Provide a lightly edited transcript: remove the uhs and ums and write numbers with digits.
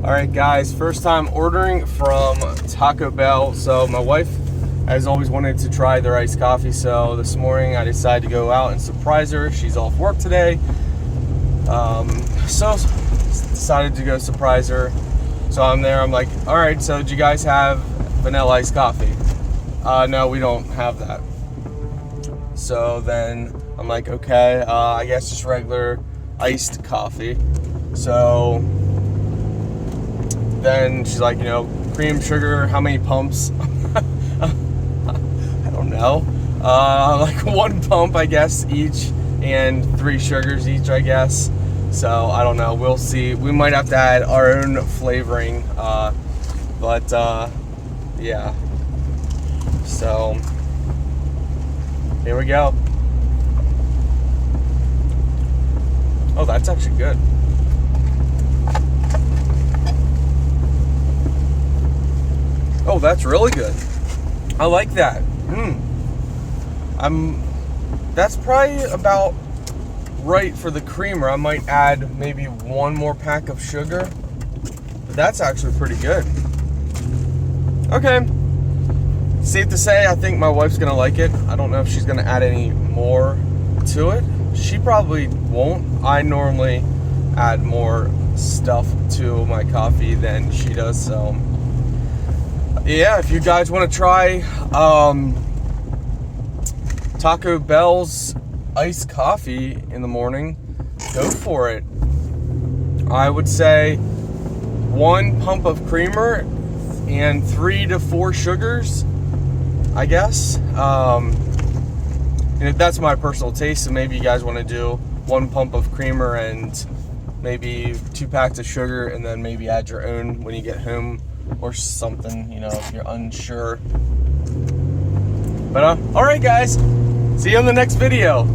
Alright guys, first time ordering from Taco Bell. So my wife has always wanted to try their iced coffee, so this morning I decided to go out and surprise her. She's off work today, so decided to go surprise her. So I'm there, I'm like, alright, so do you guys have vanilla iced coffee? No, we don't have that. So then I'm like, okay, I guess just regular iced coffee. So then she's like, cream, sugar, how many pumps? I don't know. Like 1 pump, I guess, each, and 3 sugars each, I guess. So I don't know. We'll see. We might have to add our own flavoring. But yeah. So here we go. Oh, that's actually good. Oh, that's really good. I like that. That's probably about right for the creamer. I might add maybe 1 more pack of sugar, but that's actually pretty good. Okay. Safe to say, I think my wife's gonna like it. I don't know if she's gonna add any more to it. She probably won't. I normally add more stuff to my coffee than she does, so yeah, if you guys want to try Taco Bell's iced coffee in the morning, go for it. I would say 1 pump of creamer and 3 to 4 sugars, I guess. And if that's my personal taste, so maybe you guys want to do 1 pump of creamer and maybe 2 packs of sugar, and then maybe add your own when you get home or something, if you're unsure. But alright guys, see you on the next video.